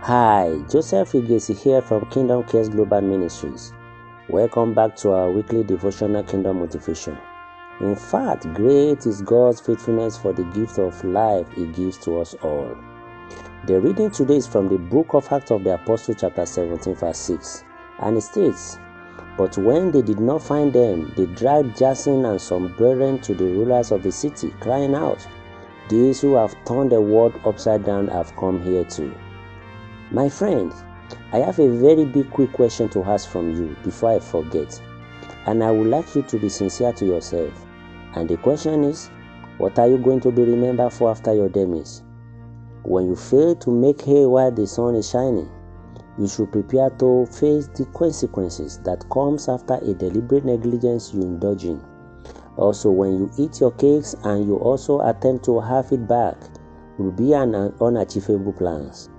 Hi, Joseph Igesi here from Kingdom Cares Global Ministries. Welcome back to our weekly devotional Kingdom Motivation. In fact, great is God's faithfulness for the gift of life He gives to us all. The reading today is from the book of Acts of the Apostles chapter 17 verse 6, and it states, "But when they did not find them, they dragged Jason and some brethren to the rulers of the city, crying out, 'These who have turned the world upside down have come here too.'" My friend, I have a very big quick question to ask from you before I forget, and I would like you to be sincere to yourself. And the question is, what are you going to be remembered for after your demise? When you fail to make hay while the sun is shining, you should prepare to face the consequences that comes after a deliberate negligence you indulge in. Also, when you eat your cakes and you also attempt to have it back, will be an unachievable plans.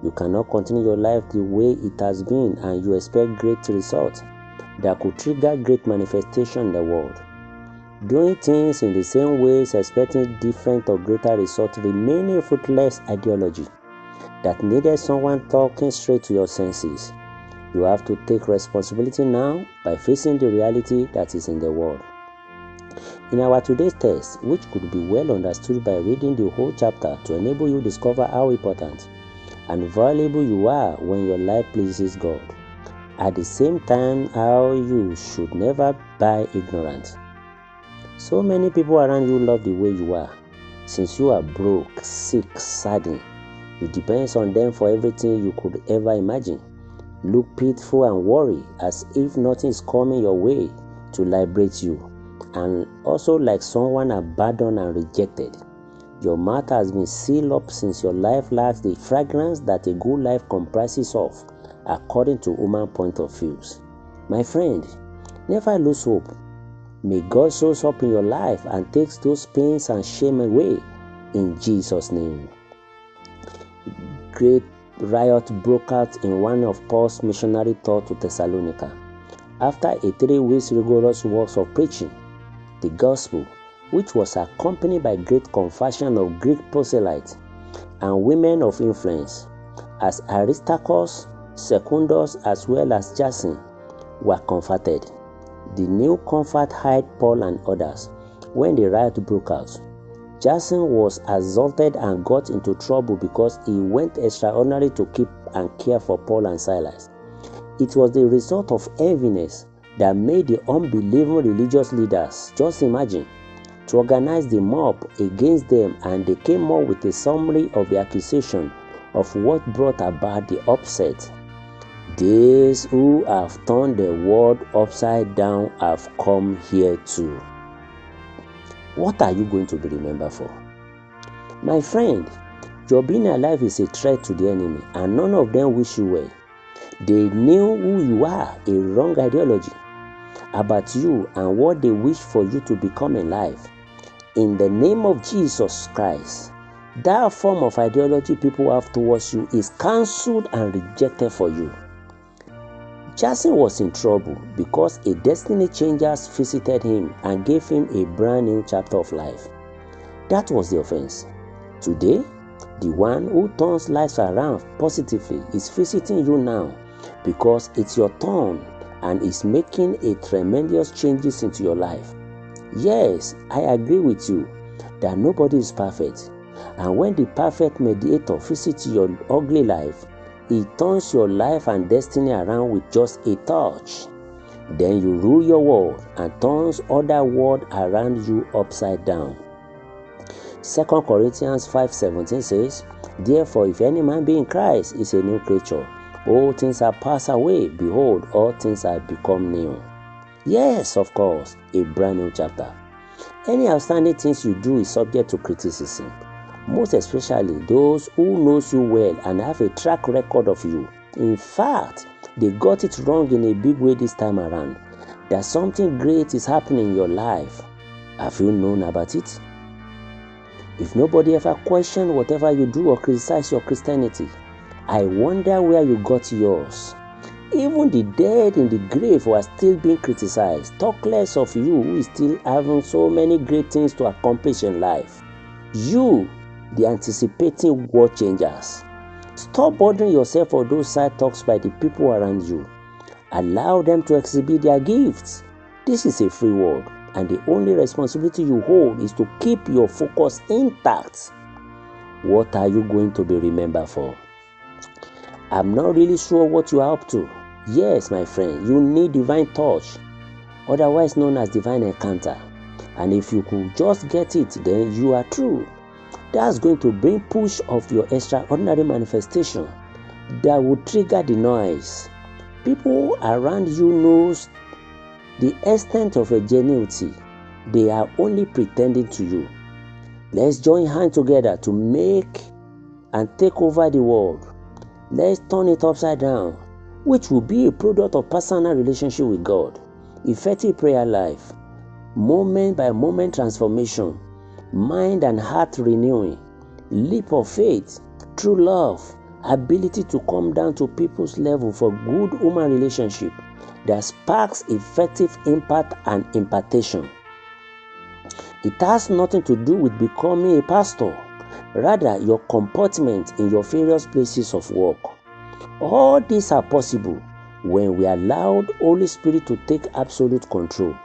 You cannot continue your life the way it has been and you expect great results that could trigger great manifestation in the world. Doing things in the same ways, expecting different or greater results, remain a fruitless ideology that needed someone talking straight to your senses. You have to take responsibility now by facing the reality that is in the world. In our today's text, which could be well understood by reading the whole chapter to enable you discover how important and valuable you are when your life pleases God. At the same time, how you should never buy ignorance. So many people around you love the way you are. Since you are broke, sick, saddened, you depend on them for everything you could ever imagine. Look pitiful and worry as if nothing is coming your way to liberate you, and also like someone abandoned and rejected. Your mouth has been sealed up since your life lacks the fragrance that a good life comprises of, according to human point of views. My friend, never lose hope. May God show up in your life and takes those pains and shame away in Jesus' name. Great riot broke out in one of Paul's missionary tour to Thessalonica. After a 3 weeks rigorous work of preaching the gospel, which was accompanied by great conversion of Greek proselytes and women of influence, as Aristarchus, Secundus, as well as Jason were converted. The new convert hired Paul and others when the riot broke out. Jason was assaulted and got into trouble because he went extraordinary to keep and care for Paul and Silas. It was the result of heaviness that made the unbelieving religious leaders, just imagine, to organize the mob against them, and they came up with a summary of the accusation of what brought about the upset. "These who have turned the world upside down have come here too." What are you going to be remembered for? My friend, your being alive is a threat to the enemy, and none of them wish you well. They knew who you are, a wrong ideology about you and what they wish for you to become in life. In the name of Jesus Christ, that form of ideology people have towards you is cancelled and rejected for you. Jason was in trouble because a destiny changer visited him and gave him a brand new chapter of life. That was the offense. Today, the one who turns lives around positively is visiting you now because it's your turn and is making a tremendous changes into your life. Yes, I agree with you that nobody is perfect, and when the perfect mediator visits your ugly life, he turns your life and destiny around with just a touch. Then you rule your world and turns other world around you upside down. 2 Corinthians 5:17 says, "Therefore, if any man be in Christ, is a new creature. All things are passed away. Behold, all things are become new." Yes, of course, a brand new chapter. Any outstanding things you do is subject to criticism, most especially those who knows you well and have a track record of you. In fact, they got it wrong in a big way this time around, that something great is happening in your life. Have you known about it? If nobody ever questioned whatever you do or criticize your Christianity, I wonder where you got yours. Even the dead in the grave were still being criticized. Talk less of you who is still having so many great things to accomplish in life. You, the anticipating world changers. Stop bothering yourself for those side talks by the people around you. Allow them to exhibit their gifts. This is a free world, and the only responsibility you hold is to keep your focus intact. What are you going to be remembered for? I'm not really sure what you are up to. Yes, my friend, you need divine touch, otherwise known as divine encounter. And if you could just get it, then you are true. That's going to bring push of your extraordinary manifestation that will trigger the noise. People around you knows the extent of your genuinity. They are only pretending to you. Let's join hands together to make and take over the world. Let's turn it upside down, which will be a product of personal relationship with God, effective prayer life, moment by moment transformation, mind and heart renewing, leap of faith, true love, ability to come down to people's level for good human relationship that sparks effective impact and impartation. It has nothing to do with becoming a pastor, rather your comportment in your various places of work. All these are possible when we allow the Holy Spirit to take absolute control.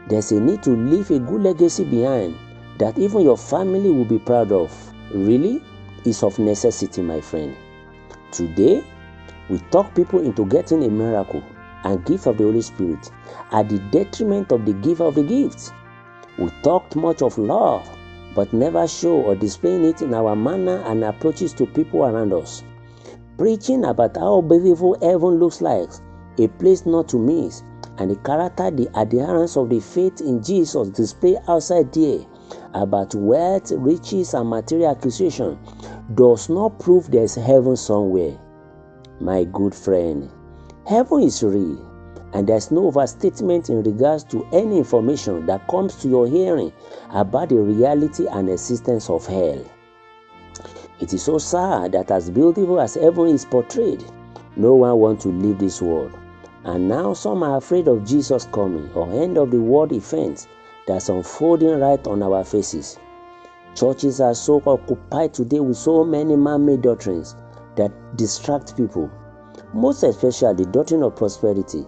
There's a need to leave a good legacy behind that even your family will be proud of. Really, is of necessity, my friend. Today, we talk people into getting a miracle and gift of the Holy Spirit at the detriment of the giver of the gift. We talked much of love, but never show or displaying it in our manner and approaches to people around us. Preaching about how beautiful heaven looks like, a place not to miss, and the character, the adherence of the faith in Jesus displayed outside there about wealth, riches, and material acquisition does not prove there's heaven somewhere. My good friend, heaven is real, and there's no overstatement in regards to any information that comes to your hearing about the reality and existence of hell. It is so sad that as beautiful as heaven is portrayed, no one wants to leave this world. And now some are afraid of Jesus coming or end of the world events that's unfolding right on our faces. Churches are so occupied today with so many man-made doctrines that distract people, most especially the doctrine of prosperity.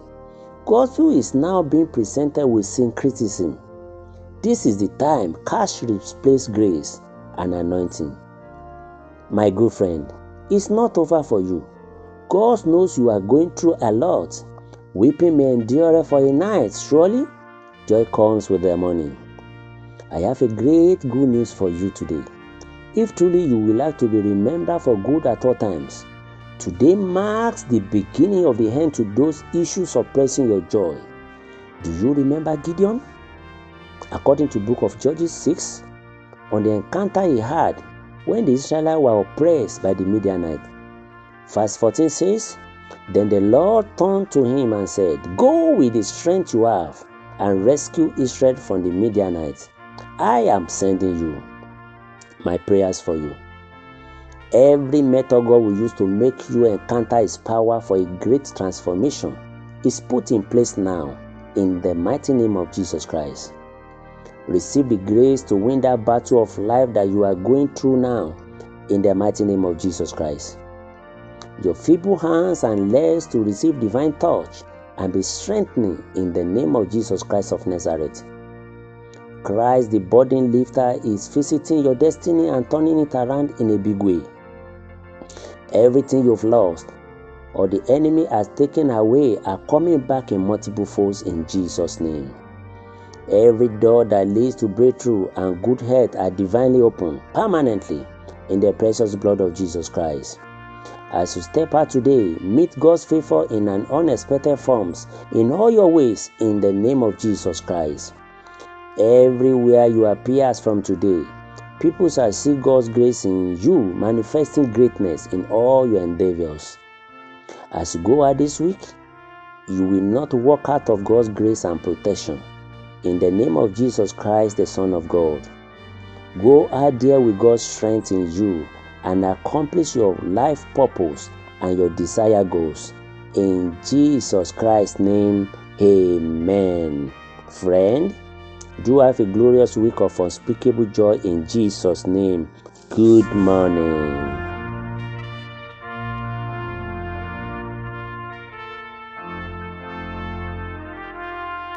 Gospel is now being presented with syncretism. This is the time cash replaces grace and anointing. My good friend, it's not over for you. God knows you are going through a lot. Weeping may endure for a night, surely joy comes with the morning. I have a great good news for you today. If truly you would like to be remembered for good at all times, today marks the beginning of the end to those issues suppressing your joy. Do you remember Gideon? According to the book of Judges 6, on the encounter he had when the Israelites were oppressed by the Midianites. Verse 14 says, "Then the Lord turned to him and said, Go with the strength you have and rescue Israel from the Midianites. I am sending you." My prayers for you. Every method God will use to make you encounter His power for a great transformation is put in place now in the mighty name of Jesus Christ. Receive the grace to win that battle of life that you are going through now in the mighty name of Jesus Christ. Your feeble hands and legs to receive divine touch and be strengthened in the name of Jesus Christ of Nazareth. Christ, the burden lifter, is visiting your destiny and turning it around in a big way. Everything you've lost or the enemy has taken away are coming back in multiple folds in Jesus' name. Every door that leads to breakthrough and good health are divinely opened permanently in the precious blood of Jesus Christ. As you step out today, meet God's favor in an unexpected forms in all your ways in the name of Jesus Christ. Everywhere you appear as from today, people shall see God's grace in you, manifesting greatness in all your endeavors. As you go out this week, you will not walk out of God's grace and protection. In the name of Jesus Christ, the Son of God. Go out there with God's strength in you and accomplish your life purpose and your desired goals. In Jesus Christ's name, amen. Friend, do have a glorious week of unspeakable joy in Jesus' name. Good morning.